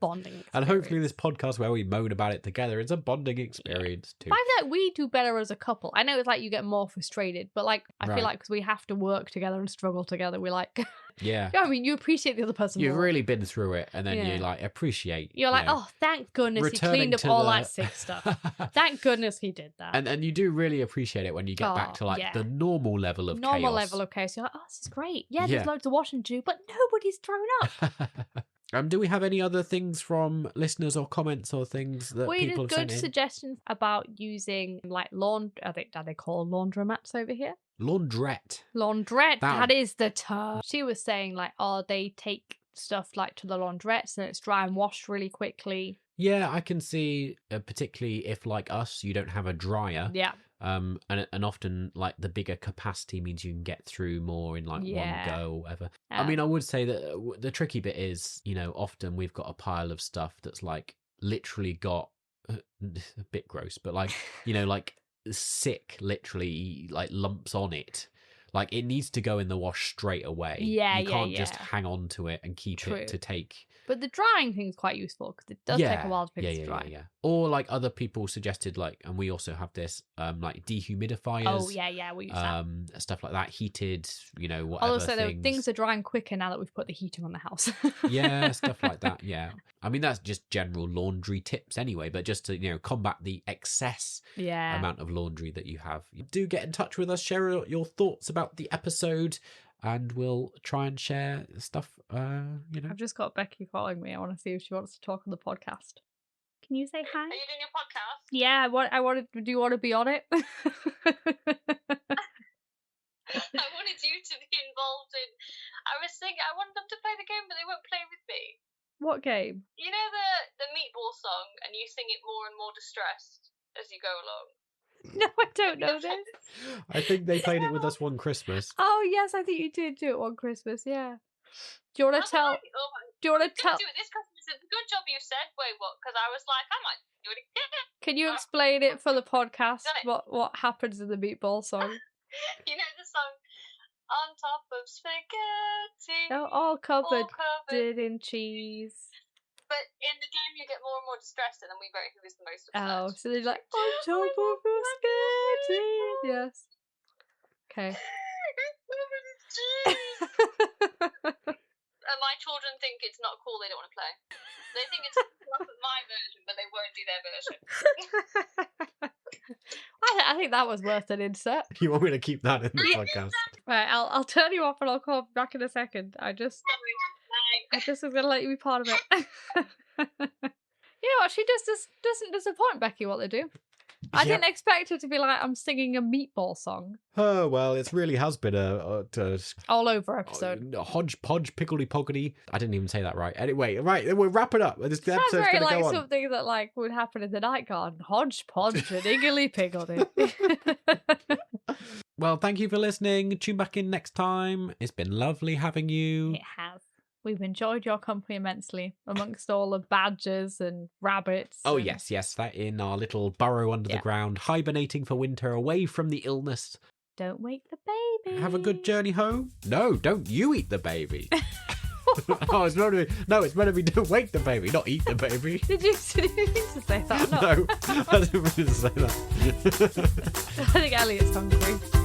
And hopefully this podcast where we moan about it together, it's a bonding experience too. I feel like we do better as a couple. I know it's like you get more frustrated, but like I feel like because we have to work together and struggle together, we're like... Yeah. I mean, you appreciate the other person You've more. really been through it, and then you like appreciate. You're like, oh, thank goodness he cleaned up all that sick stuff. Thank goodness he did that. And you do really appreciate it when you get back to like the normal level of chaos. Normal level of chaos. You're like, oh, this is great. Yeah, there's loads of washing to do, but nobody's thrown up. Do we have any other things from listeners or comments or things that people have sent in? Good suggestions about using like are they called laundromats over here? Laundrette. That is the term. She was saying like, oh, they take stuff like to the laundrettes and it's dry and washed really quickly. Yeah, I can see, particularly if like us, you don't have a dryer. Yeah. And often like the bigger capacity means you can get through more in like one go or whatever. I mean, I would say that the tricky bit is, you know, often we've got a pile of stuff that's like literally got a bit gross, but like, you know, like sick, literally like lumps on it. Like it needs to go in the wash straight away. Yeah, you can't just hang on to it and keep it to take But the drying thing is quite useful because it does take a while for things to dry. Yeah. Or like other people suggested, like, and we also have this, like dehumidifiers. Oh yeah, we use that. Stuff like that, heated, whatever. Also, things are drying quicker now that we've put the heater on the house. Yeah, stuff like that. Yeah, I mean that's just general laundry tips anyway. But just to combat the excess amount of laundry that you have, do get in touch with us. Share your thoughts about the episode. And we'll try and share stuff, I've just got Becky calling me. I want to see if she wants to talk on the podcast. Can you say hi? Are you doing your podcast? Yeah, do you want to be on it? I wanted you to be involved in... I was thinking, I wanted them to play the game, but they won't play with me. What game? You know the meatball song, and you sing it more and more distressed as you go along? No, I don't know this. I think they played it with us one Christmas. Oh yes, I think you did do it one Christmas. Yeah. Do you want to tell? Do you want to tell? Do it this Christmas. It's a good job you said. Wait, what? Because I was like, I might do it again. Can you explain it for the podcast? What happens in the meatball song? You know the song, on top of spaghetti. Oh, all covered in cheese. But in the game, you get more and more distressed, and then we vote who is the most upset. Oh, so they're like, on top of a spaghetti. Yes. Okay. And my children think it's not cool, they don't want to play. They think it's up at my version, but they won't do their version. I think that was worth an insert. You want me to keep that in the podcast? Right, I'll turn you off and I'll call back in a second. I just was going to let you be part of it. You know what? She just doesn't disappoint Becky what they do. I didn't expect her to be like, I'm singing a meatball song. Oh, well, it really has been a all over episode. Hodgepodge, piggledy-poggedy. I didn't even say that right. Anyway, right, we'll wrap it up. This sounds very like something that like would happen in the night garden. Hodgepodge and iggly-piggledy. Well, thank you for listening. Tune back in next time. It's been lovely having you. It has. We've enjoyed your company immensely amongst all the badgers and rabbits. Oh, yes. That in our little burrow under the ground, hibernating for winter, away from the illness. Don't wake the baby. Have a good journey home. No, don't you eat the baby. Oh, it's meant to be don't wake the baby, not eat the baby. Did you mean to say that? No, I didn't mean to say that. I think Elliot's hungry.